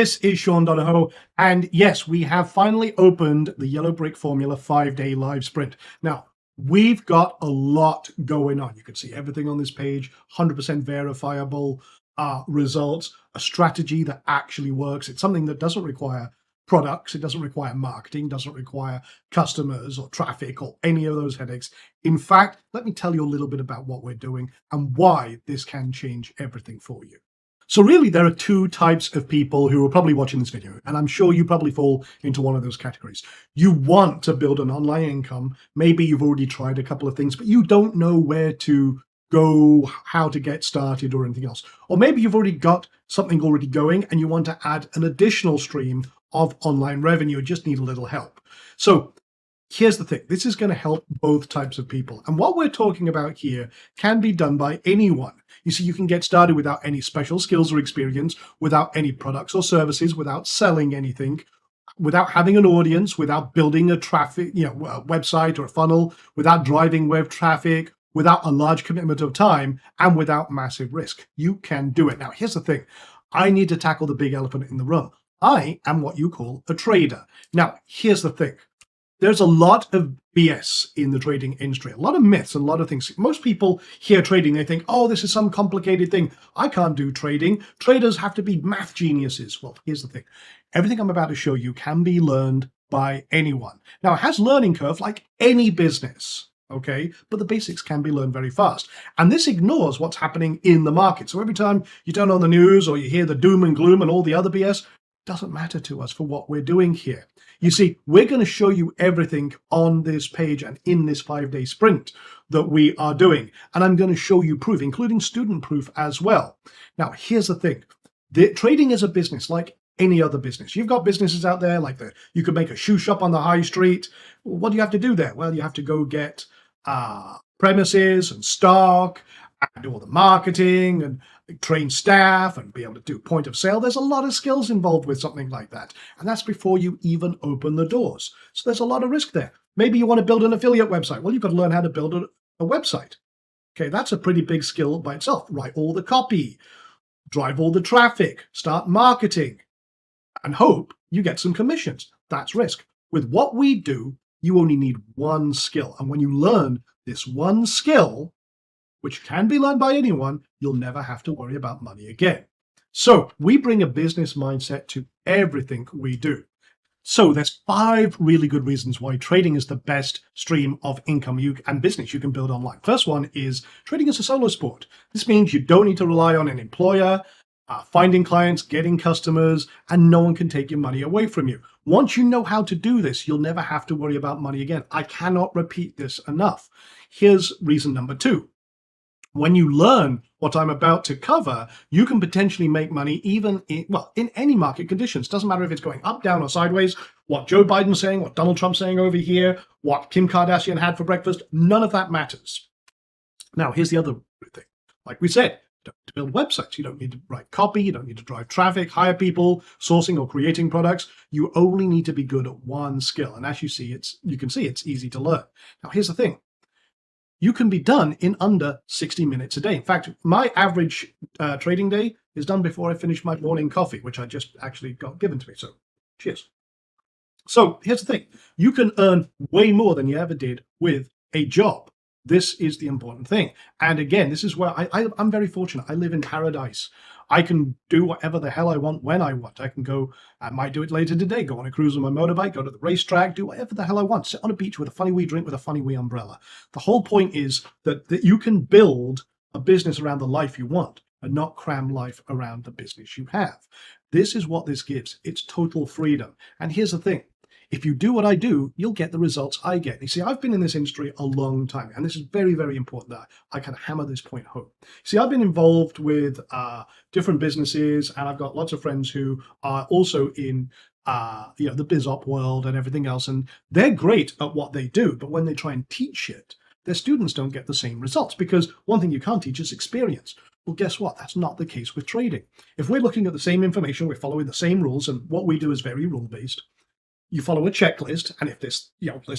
This is Sean Donahoe, and yes, we have finally opened the Yellow Brick Formula 5-day live sprint. Now, we've got a lot going on. You can see everything on this page, 100% verifiable results, a strategy that actually works. It's something that doesn't require products, it doesn't require marketing, doesn't require customers or traffic or any of those headaches. In fact, let me tell you a little bit about what we're doing and why this can change everything for you. So really, there are two types of people who are probably watching this video, and I'm sure you probably fall into one of those categories. You want to build an online income. Maybe you've already tried a couple of things, but you don't know where to go, how to get started or anything else. Or maybe you've already got something already going and you want to add an additional stream of online revenue and just need a little help. So here's the thing. This is going to help both types of people. And what we're talking about here can be done by anyone. You see, you can get started without any special skills or experience, without any products or services, without selling anything, without having an audience, without building a website or a funnel, without driving web traffic, without a large commitment of time, and without massive risk. You can do it. Now, here's the thing. I need to tackle the big elephant in the room. I am what you call a trader. Now, here's the thing. There's a lot of BS in the trading industry, a lot of myths and a lot of things. Most people hear trading, they think, oh, this is some complicated thing. I can't do trading. Traders have to be math geniuses. Well, here's the thing. Everything I'm about to show you can be learned by anyone. Now, it has a learning curve like any business, okay? But the basics can be learned very fast. And this ignores what's happening in the market. So every time you turn on the news or you hear the doom and gloom and all the other BS, doesn't matter to us for what we're doing here. You see, we're going to show you everything on this page and in this 5-day sprint that we are doing. And I'm going to show you proof, including student proof as well. Now, here's the thing. Trading is a business like any other business. You've got businesses out there like you could make a shoe shop on the high street. What do you have to do there? Well, you have to go get premises and stock and do all the marketing and train staff and be able to do point of sale. There's a lot of skills involved with something like that. And that's before you even open the doors. So there's a lot of risk there. Maybe you want to build an affiliate website. Well, you've got to learn how to build a website. Okay, that's a pretty big skill by itself. Write all the copy, drive all the traffic, start marketing, and hope you get some commissions. That's risk. With what we do, you only need one skill. And when you learn this one skill, which can be learned by anyone, you'll never have to worry about money again. So we bring a business mindset to everything we do. So there's 5 really good reasons why trading is the best stream of income and business you can build online. First one is trading is a solo sport. This means you don't need to rely on an employer, finding clients, getting customers, and no one can take your money away from you. Once you know how to do this, you'll never have to worry about money again. I cannot repeat this enough. Here's reason number 2. When you learn what I'm about to cover, you can potentially make money even in any market conditions. Doesn't matter if it's going up, down, or sideways. What Joe Biden's saying, what Donald Trump's saying over here, what Kim Kardashian had for breakfast, none of that matters. Now, here's the other thing. Like we said, you don't need to build websites. You don't need to write copy. You don't need to drive traffic, hire people, sourcing or creating products. You only need to be good at one skill. And as you see, you can see it's easy to learn. Now, here's the thing. You can be done in under 60 minutes a day. In fact, my average trading day is done before I finish my morning coffee, which I just actually got given to me. So cheers. So here's the thing. You can earn way more than you ever did with a job. This is the important thing. And again, this is where I'm very fortunate. I live in paradise. I can do whatever the hell I want when I want. I can go, I might do it later today, go on a cruise on my motorbike, go to the racetrack, do whatever the hell I want, sit on a beach with a funny wee drink with a funny wee umbrella. The whole point is that you can build a business around the life you want and not cram life around the business you have. This is what this gives. It's total freedom. And here's the thing. If you do what I do, you'll get the results I get. You see, I've been in this industry a long time, and this is very, very important that I can hammer this point home. See, I've been involved with different businesses, and I've got lots of friends who are also in the biz op world and everything else, and they're great at what they do, but when they try and teach it, their students don't get the same results, because one thing you can't teach is experience. Well, guess what? That's not the case with trading. If we're looking at the same information, we're following the same rules, and what we do is very rule-based, You follow a checklist, and if this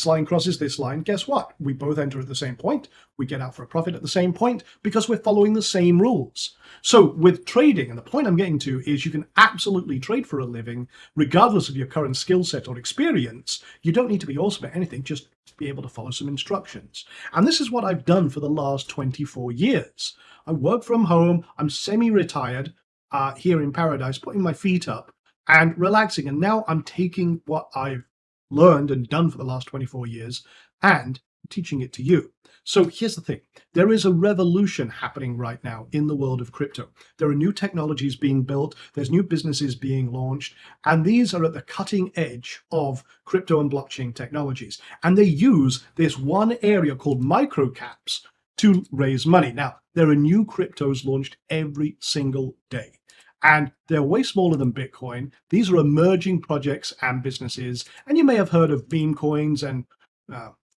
line crosses this line, guess what? We both enter at the same point. We get out for a profit at the same point because we're following the same rules. So with trading, and the point I'm getting to is you can absolutely trade for a living, regardless of your current skill set or experience. You don't need to be awesome at anything, just be able to follow some instructions. And this is what I've done for the last 24 years. I work from home, I'm semi-retired here in paradise, putting my feet up and relaxing. And now I'm taking what I've learned and done for the last 24 years and teaching it to you. So here's the thing. There is a revolution happening right now in the world of crypto. There are new technologies being built. There's new businesses being launched. And these are at the cutting edge of crypto and blockchain technologies. And they use this one area called microcaps to raise money. Now, there are new cryptos launched every single day. And they're way smaller than Bitcoin. These are emerging projects and businesses. And you may have heard of meme coins and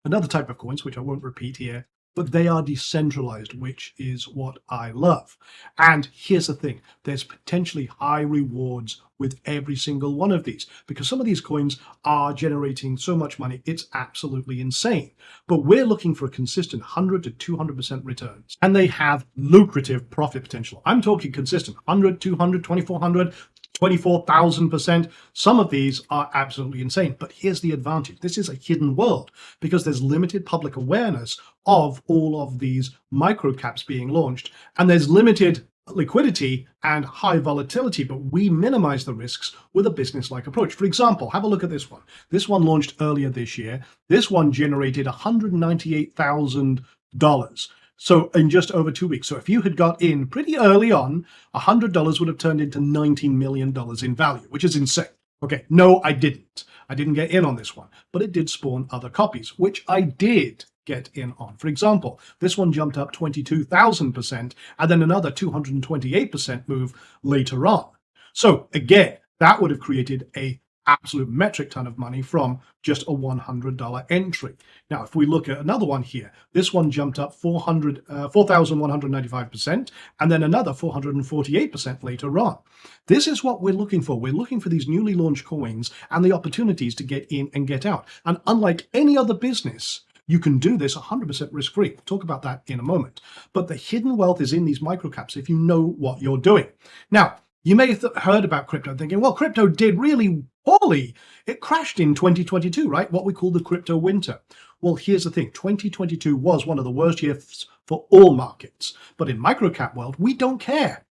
another type of coins, which I won't repeat here, but they are decentralized, which is what I love. And here's the thing, there's potentially high rewards with every single one of these, because some of these coins are generating so much money, it's absolutely insane. But we're looking for a consistent 100 to 200% returns, and they have lucrative profit potential. I'm talking consistent 100, 200, 2400, 24,000%. Some of these are absolutely insane, but here's the advantage. This is a hidden world because there's limited public awareness of all of these microcaps being launched, and there's limited liquidity and high volatility, but we minimize the risks with a business-like approach. For example, have a look at this one. This one launched earlier this year. This one generated $198,000. So in just over 2 weeks. So if you had got in pretty early on, $100 would have turned into $19 million in value, which is insane. Okay, no, I didn't. I didn't get in on this one, but it did spawn other copies, which I did get in on. For example, this one jumped up 22,000% and then another 228% move later on. So again, that would have created a absolute metric ton of money from just a $100 entry. Now, if we look at another one here, this one jumped up 4,195% and then another 448% later on. This is what we're looking for. We're looking for these newly launched coins and the opportunities to get in and get out. And unlike any other business, you can do this 100% risk-free. We'll talk about that in a moment. But the hidden wealth is in these microcaps if you know what you're doing. Now, you may have heard about crypto thinking, well, crypto did really poorly. It crashed in 2022, right? What we call the crypto winter. Well, here's the thing. 2022 was one of the worst years for all markets. But in microcap world, we don't care.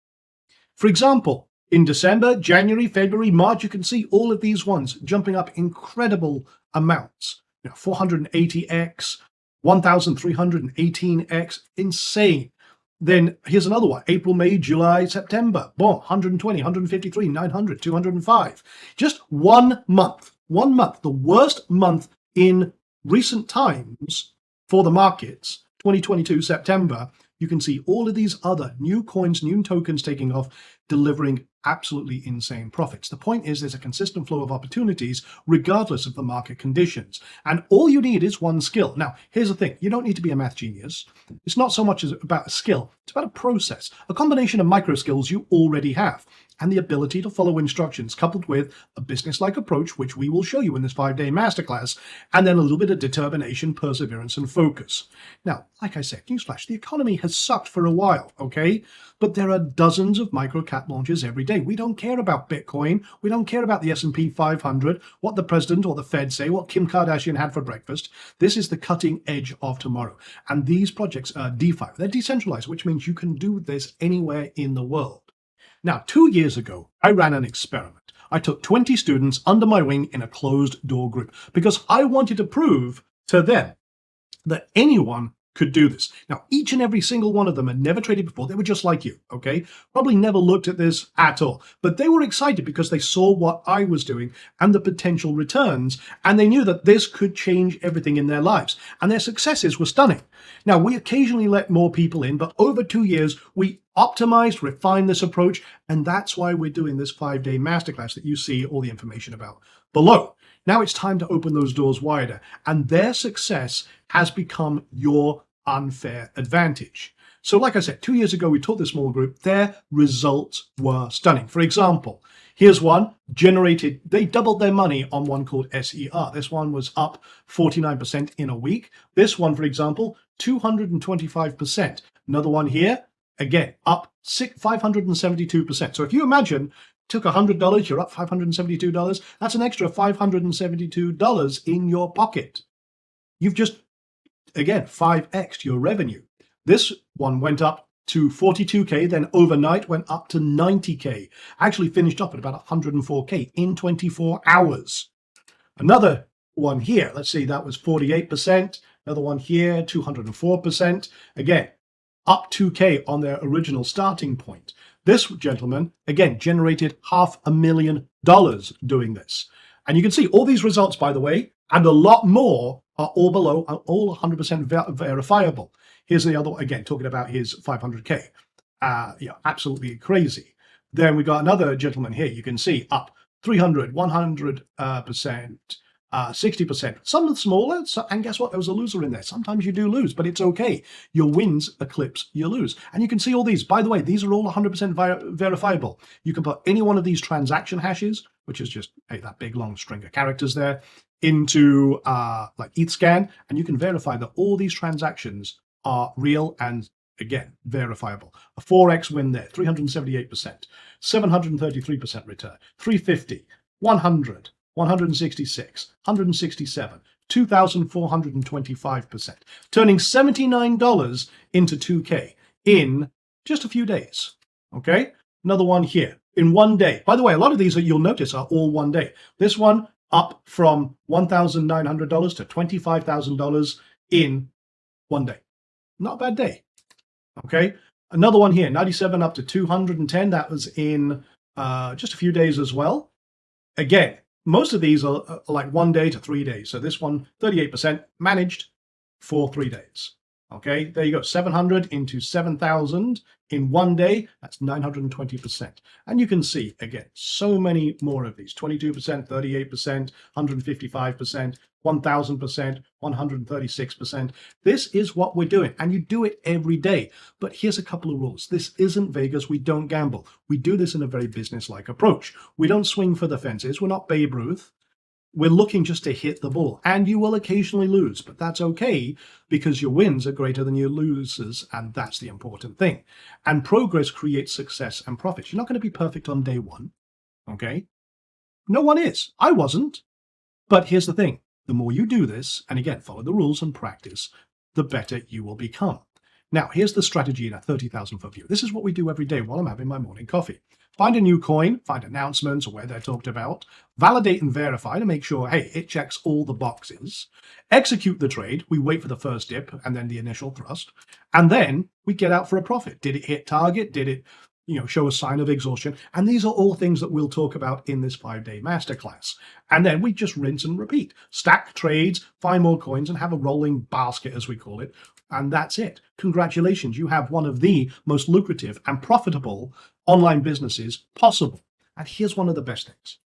For example, in December, January, February, March, you can see all of these ones jumping up incredible amounts. 480x, 1,318x, insane. Then here's another one, April, May, July, September, boom, 120, 153, 900, 205. Just 1 month, the worst month in recent times for the markets, 2022 September. You can see all of these other new coins, new tokens taking off, delivering absolutely insane profits. The point is there's a consistent flow of opportunities regardless of the market conditions. And all you need is one skill. Now, here's the thing. You don't need to be a math genius. It's not so much about a skill. It's about a process, a combination of micro skills you already have, and the ability to follow instructions coupled with a business-like approach, which we will show you in this 5-day masterclass, and then a little bit of determination, perseverance, and focus. Now, like I said, newsflash, the economy has sucked for a while, okay? But there are dozens of micro-cap launches every day. We don't care about Bitcoin. We don't care about the S&P 500, what the president or the Fed say, what Kim Kardashian had for breakfast. This is the cutting edge of tomorrow. And these projects are DeFi. They're decentralized, which means you can do this anywhere in the world. Now, 2 years ago, I ran an experiment. I took 20 students under my wing in a closed-door group because I wanted to prove to them that anyone could do this. Now, each and every single one of them had never traded before. They were just like you, okay? Probably never looked at this at all. But they were excited because they saw what I was doing and the potential returns, and they knew that this could change everything in their lives. And their successes were stunning. Now, we occasionally let more people in, but over 2 years, we optimized, refined this approach, and that's why we're doing this 5-day masterclass that you see all the information about below. Now it's time to open those doors wider, and their success has become your unfair advantage. So like I said, 2 years ago, we taught this small group, their results were stunning. For example, here's one generated, they doubled their money on one called SER. This one was up 49% in a week. This one, for example, 225%. Another one here, again, up 572%. So if you imagine, took $100, you're up $572. That's an extra $572 in your pocket. You've just, again, 5x'd your revenue. This one went up to 42K, then overnight went up to 90K. Actually finished up at about 104K in 24 hours. Another one here, let's see, that was 48%. Another one here, 204%. Again, up 2K on their original starting point. This gentleman, again, generated $500,000 doing this. And you can see all these results, by the way, and a lot more are all below, are all 100% verifiable. Here's the other one, again, talking about his 500K. Yeah, absolutely crazy. Then we got another gentleman here, you can see up 300, 100%, 60%. Some are smaller, and guess what? There was a loser in there. Sometimes you do lose, but it's okay. Your wins eclipse your lose. And you can see all these. By the way, these are all 100% verifiable. You can put any one of these transaction hashes, which is just that big long string of characters there, into like ETHScan, and you can verify that all these transactions are real and, again, verifiable. A 4x win there, 378%, 733% return, 350, 100, 166, 167, 2,425%, turning $79 into 2K in just a few days. Okay, another one here in one day. By the way, a lot of these that you'll notice are all one day. This one up from $1,900 to $25,000 in one day. Not a bad day. Okay, another one here, 97 up to 210. That was in just a few days as well. Again, most of these are like 1 day to 3 days. So this one, 38% managed for 3 days. Okay, there you go. 700 into 7,000 in 1 day. That's 920%. And you can see, again, so many more of these. 22%, 38%, 155%, 1,000%, 136%. This is what we're doing. And you do it every day. But here's a couple of rules. This isn't Vegas. We don't gamble. We do this in a very business-like approach. We don't swing for the fences. We're not Babe Ruth. We're looking just to hit the ball, and you will occasionally lose, but that's okay because your wins are greater than your losses, and that's the important thing. And progress creates success and profits. You're not going to be perfect on day one, okay? No one is. I wasn't. But here's the thing. The more you do this, and again, follow the rules and practice, the better you will become. Now, here's the strategy in a 30,000-foot view. This is what we do every day while I'm having my morning coffee. Find a new coin, find announcements or where they're talked about, validate and verify to make sure, hey, it checks all the boxes, execute the trade, we wait for the first dip and then the initial thrust, and then we get out for a profit. Did it hit target? Did it show a sign of exhaustion? And these are all things that we'll talk about in this 5-day masterclass. And then we just rinse and repeat. Stack trades, find more coins, and have a rolling basket, as we call it. And that's it. Congratulations, you have one of the most lucrative and profitable online businesses possible. And here's one of the best things.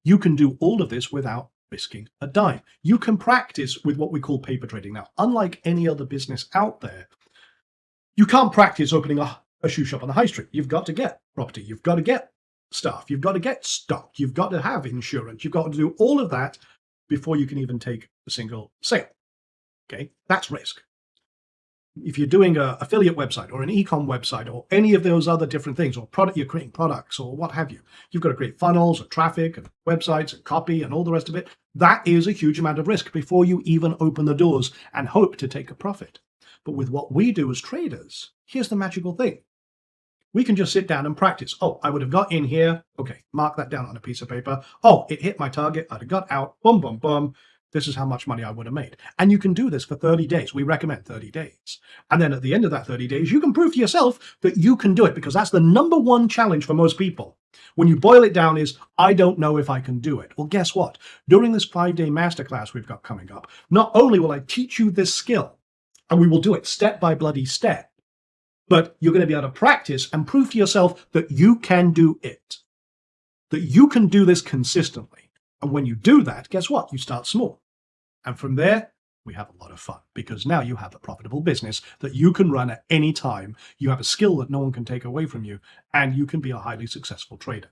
You can do all of this without risking a dime. You can practice with what we call paper trading. Now, unlike any other business out there, you can't practice opening a shoe shop on the high street. You've got to get property. You've got to get staff. You've got to get stock. You've got to have insurance. You've got to do all of that before you can even take a single sale. Okay, that's risk. If you're doing an affiliate website or an e-com website or any of those other different things, or you're creating products or what have you, you've got to create funnels or traffic and websites and copy and all the rest of it. That is a huge amount of risk before you even open the doors and hope to take a profit. But with what we do as traders, here's the magical thing. We can just sit down and practice. Oh, I would have got in here. Okay, mark that down on a piece of paper. Oh, it hit my target. I'd have got out. Boom, boom, boom. This is how much money I would have made. And you can do this for 30 days. We recommend 30 days. And then at the end of that 30 days, you can prove to yourself that you can do it, because that's the number one challenge for most people. When you boil it down is, I don't know if I can do it. Well, guess what? During this 5-day masterclass we've got coming up, not only will I teach you this skill, and we will do it step by bloody step, but you're going to be able to practice and prove to yourself that you can do it, that you can do this consistently. And when you do that, guess what? You start small. And from there, we have a lot of fun because now you have a profitable business that you can run at any time. You have a skill that no one can take away from you, and you can be a highly successful trader.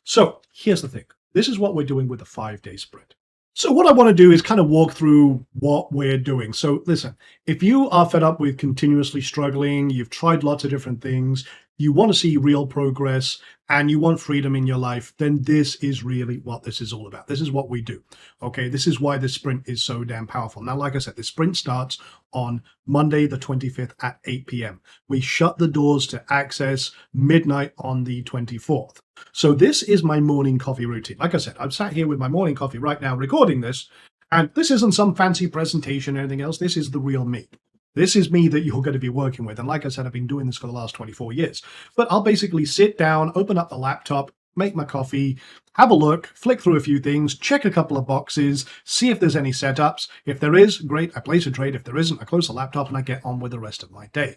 So here's the thing. This is what we're doing with the 5-day sprint. So what I want to do is kind of walk through what we're doing. So listen, if you are fed up with continuously struggling, you've tried lots of different things, you want to see real progress, and you want freedom in your life, then this is really what this is all about. This is what we do. Okay, this is why this sprint is so damn powerful. Now, like I said, the sprint starts on Monday, the 25th at 8 p.m. We shut the doors to access midnight on the 24th. So this is my morning coffee routine. Like I said, I'm sat here with my morning coffee right now recording this, and this isn't some fancy presentation or anything else. This is the real me. This is me that you're going to be working with. And like I said, I've been doing this for the last 24 years. But I'll basically sit down, open up the laptop, make my coffee, have a look, flick through a few things, check a couple of boxes, see if there's any setups. If there is, great, I place a trade. If there isn't, I close the laptop and I get on with the rest of my day.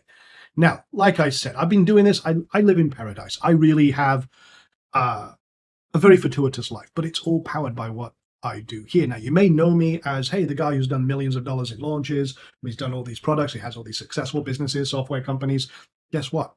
Now, like I said, I've been doing this. I live in paradise. I really have a very fortuitous life, but it's all powered by what I do here. Now, you may know me as, hey, the guy who's done millions of dollars in launches. He's done all these products. He has all these successful businesses, software companies. Guess what?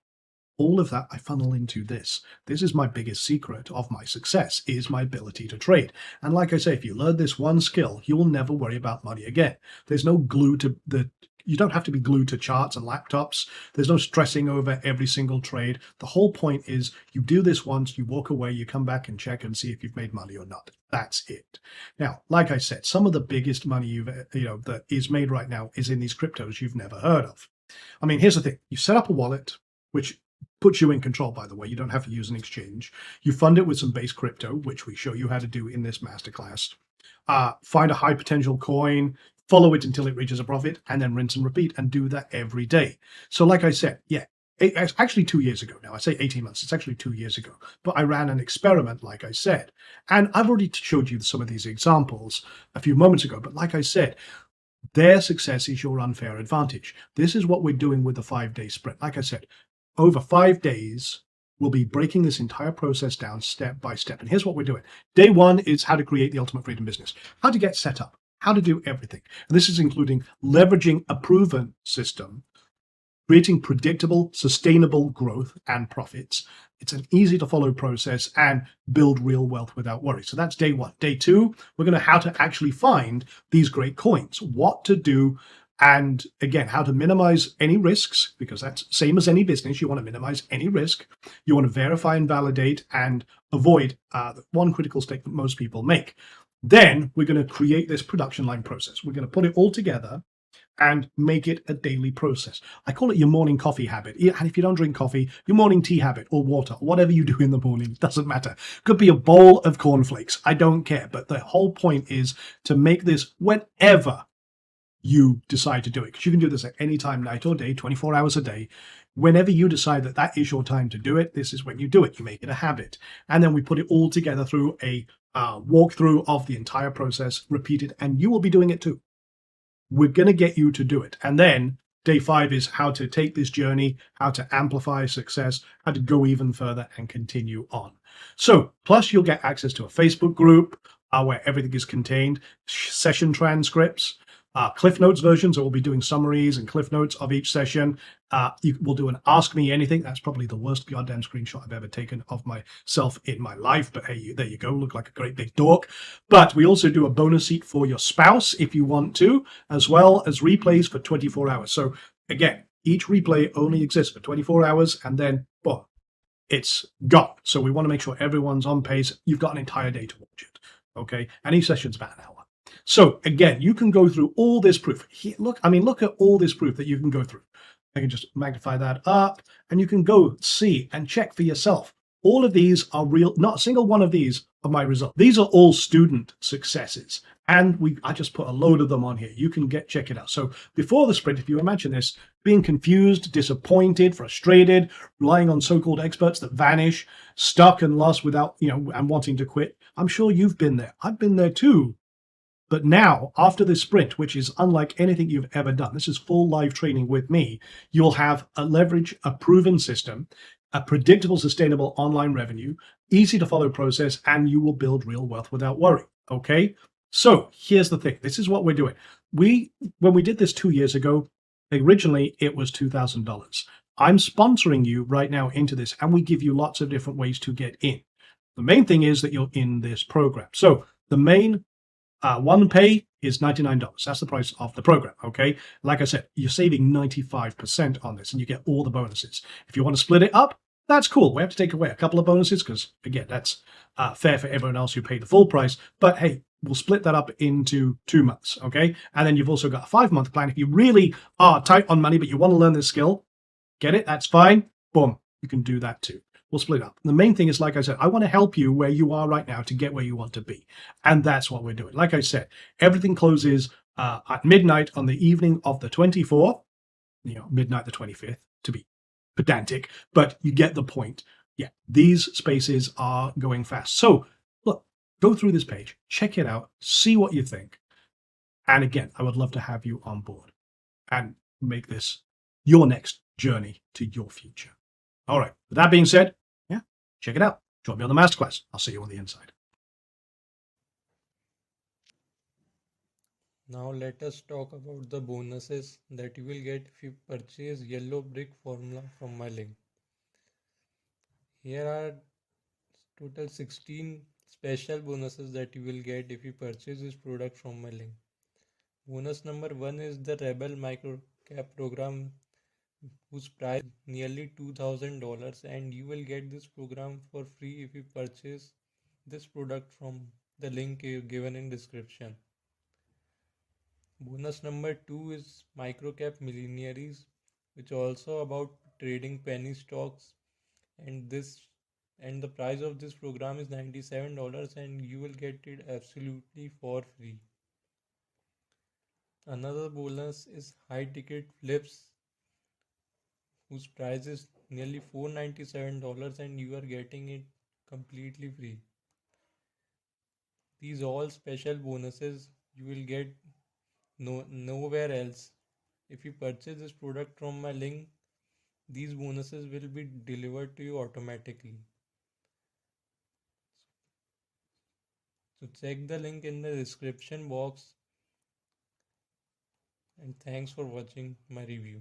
All of that I funnel into this. This is my biggest secret of my success, is my ability to trade. And like I say, if you learn this one skill, you will never worry about money again. There's no glue to the You don't have to be glued to charts and laptops. There's no stressing over every single trade. The whole point is you do this once, you walk away, you come back and check and see if you've made money or not. That's it. Now, like I said, some of the biggest money that is made right now is in these cryptos you've never heard of. I mean, here's the thing. You set up a wallet, which puts you in control, by the way. You don't have to use an exchange. You fund it with some base crypto, which we show you how to do in this masterclass. Find a high potential coin, follow it until it reaches a profit, and then rinse and repeat, and do that every day. So like I said, it's actually 2 years ago now. I say 18 months. It's actually 2 years ago. But I ran an experiment, like I said. And I've already showed you some of these examples a few moments ago. But like I said, their success is your unfair advantage. This is what we're doing with the 5-day sprint. Like I said, over 5 days, we'll be breaking this entire process down step by step. And here's what we're doing. Day one is how to create the ultimate freedom business, how to get set up, how to do everything. And this is including leveraging a proven system, creating predictable, sustainable growth and profits. It's an easy to follow process, and build real wealth without worry. So that's day one. Day two, we're going to how to actually find these great coins, what to do, and again, how to minimize any risks, because that's same as any business. You want to minimize any risk. You want to verify and validate and avoid the one critical mistake that most people make. Then we're going to create this production line process. We're going to put it all together and make it a daily process. I call it your morning coffee habit. And if you don't drink coffee, your morning tea habit or water, whatever you do in the morning, it doesn't matter. Could be a bowl of cornflakes. I don't care. But the whole point is to make this whenever you decide to do it, because you can do this at any time, night or day, 24 hours a day. Whenever you decide that that is your time to do it, this is when you do it. You make it a habit. And then we put it all together through a walkthrough of the entire process, repeated, and you will be doing it too. We're going to get you to do it. And then day 5 is how to take this journey, how to amplify success, how to go even further and continue on. So, plus you'll get access to a Facebook group where everything is contained, session transcripts, Cliff Notes versions, so we'll be doing summaries and Cliff Notes of each session. We'll do an Ask Me Anything. That's probably the worst goddamn screenshot I've ever taken of myself in my life. But hey, there you go. Look like a great big dork. But we also do a bonus seat for your spouse if you want to, as well as replays for 24 hours. So again, each replay only exists for 24 hours and then, well, it's gone. So we want to make sure everyone's on pace. You've got an entire day to watch it. Okay. And each session's about an hour. So again, you can go through all this proof. Look at all this proof that you can go through. I can just magnify that up, and you can go see and check for yourself. All of these are real. Not a single one of these are my result. These are all student successes. And I just put a load of them on here. You can check it out. So before the sprint, if you imagine this, being confused, disappointed, frustrated, relying on so-called experts that vanish, stuck and lost without, and wanting to quit. I'm sure you've been there. I've been there too. But now, after this sprint, which is unlike anything you've ever done, this is full live training with me, you'll have a proven system, a predictable, sustainable online revenue, easy to follow process, and you will build real wealth without worry. Okay? So here's the thing. This is what we're doing. When we did this 2 years ago, originally it was $2,000. I'm sponsoring you right now into this, and we give you lots of different ways to get in. The main thing is that you're in this program. So the main one pay is $99. That's the price of the program. Okay. Like I said, you're saving 95% on this and you get all the bonuses. If you want to split it up, that's cool. We have to take away a couple of bonuses because, again, that's fair for everyone else who paid the full price. But hey, we'll split that up into 2 months. Okay. And then you've also got a 5 month plan. If you really are tight on money, but you want to learn this skill, get it? That's fine. Boom. You can do that too. We'll split up. The main thing is, like I said, I want to help you where you are right now to get where you want to be. And that's what we're doing. Like I said, everything closes at midnight on the evening of the 24th, midnight the 25th to be pedantic, but you get the point. Yeah, these spaces are going fast. So look, go through this page, check it out, see what you think. And again, I would love to have you on board and make this your next journey to your future. All right. With that being said, yeah, check it out. Join me on the masterclass. I'll see you on the inside. Now let us talk about the bonuses that you will get if you purchase yellow brick formula from my link. Here are total 16 special bonuses that you will get if you purchase this product from my link. Bonus number 1 is the Rebel Micro Cap program, whose price is nearly $2,000, and you will get this program for free if you purchase this product from the link given in description. Bonus number 2 is Microcap Millionaires, which also about trading penny stocks, and the price of this program is $97, and you will get it absolutely for free. Another bonus is high ticket flips, whose price is nearly $497, and you are getting it completely free. These all special bonuses you will get nowhere else. If you purchase this product from my link, these bonuses will be delivered to you automatically. So check the link in the description box, and thanks for watching my review.